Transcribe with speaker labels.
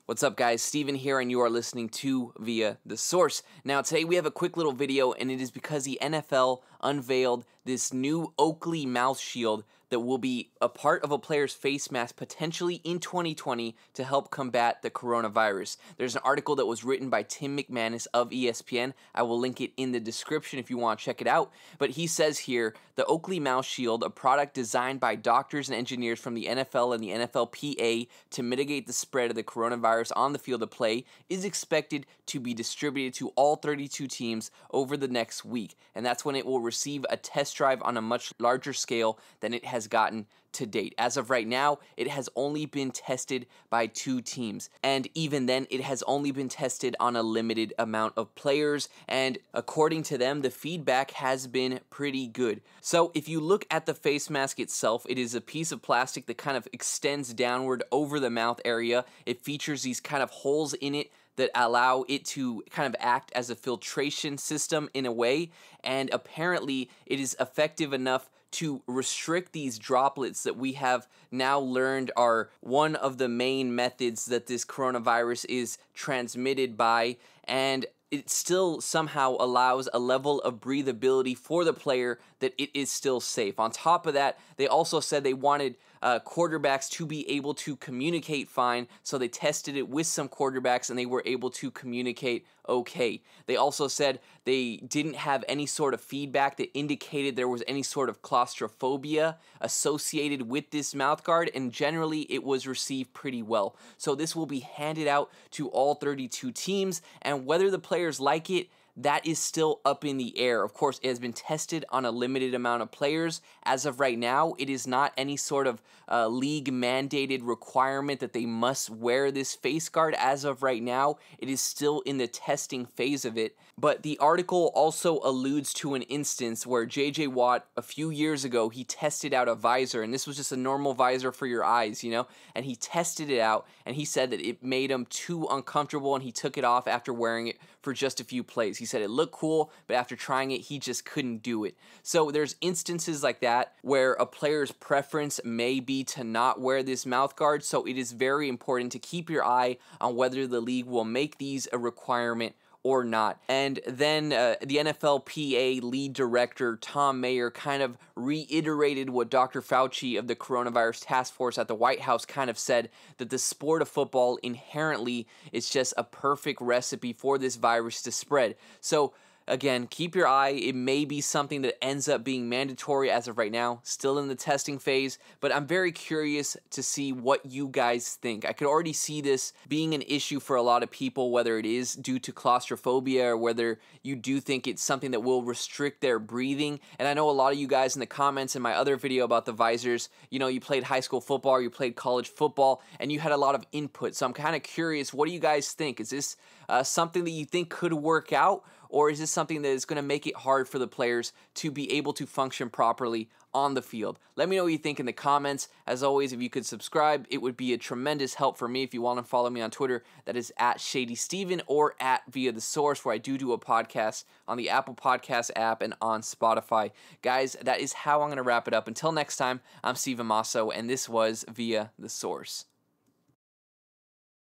Speaker 1: What's up, guys? Steven here, and you are listening to Via the Source. Now, today we have a quick little video, and it is because the NFL unveiled this new Oakley mouth shield that will be a part of a player's face mask potentially in 2020 to help combat the coronavirus. There's an article that was written by Tim McManus of ESPN. I will link it in the description if you want to check it out. But he says here, the Oakley mouth shield, a product designed by doctors and engineers from the NFL and the NFLPA to mitigate the spread of the coronavirus on the field of play, is expected to be distributed to all 32 teams over the next week. And that's when it will receive a test drive on a much larger scale than it has gotten to date. As of right now, it has only been tested by 2 teams, and even then it has only been tested on a limited amount of players, and according to them, the feedback has been pretty good. So if you look at the face mask itself, it is a piece of plastic that kind of extends downward over the mouth area. It features these kind of holes in it that allow it to kind of act as a filtration system in a way, and apparently it is effective enough to restrict these droplets that we have now learned are one of the main methods that this coronavirus is transmitted by, and it still somehow allows a level of breathability for the player that it is still safe. On top of that, they also said they wanted quarterbacks to be able to communicate fine, so they tested it with some quarterbacks and they were able to communicate okay. They also said they didn't have any sort of feedback that indicated there was any sort of claustrophobia associated with this mouthguard, and generally it was received pretty well. So this will be handed out to all 32 teams, and whether the players like it, that is still up in the air. Of course, it has been tested on a limited amount of players. As of right now, it is not any sort of league-mandated requirement that they must wear this face guard. As of right now, it is still in the testing phase of it. But the article also alludes to an instance where J.J. Watt, a few years ago, he tested out a visor, and this was just a normal visor for your eyes, you know? And he tested it out, and he said that it made him too uncomfortable, and he took it off after wearing it for just a few plays. He said it looked cool, but after trying it, he just couldn't do it. So there's instances like that where a player's preference may be to not wear this mouth guard, so it is very important to keep your eye on whether the league will make these a requirement or not. And then the NFLPA lead director, Tom Mayer, kind of reiterated what Dr. Fauci of the coronavirus task force at the White House kind of said, that the sport of football inherently is just a perfect recipe for this virus to spread. So again, keep your eye. It may be something that ends up being mandatory as of right now, still in the testing phase, but I'm very curious to see what you guys think. I could already see this being an issue for a lot of people, whether it is due to claustrophobia or whether you do think it's something that will restrict their breathing. And I know a lot of you guys in the comments in my other video about the visors, you know, you played high school football or you played college football and you had a lot of input. So I'm kind of curious, what do you guys think? Is this something that you think could work out? Or is this something that is going to make it hard for the players to be able to function properly on the field? Let me know what you think in the comments. As always, if you could subscribe, it would be a tremendous help for me. If you want to follow me on Twitter, that is at ShadySteven or at Via the Source, where I do a podcast on the Apple Podcast app and on Spotify. Guys, that is how I'm going to wrap it up. Until next time, I'm Steven Masso, and this was Via the Source.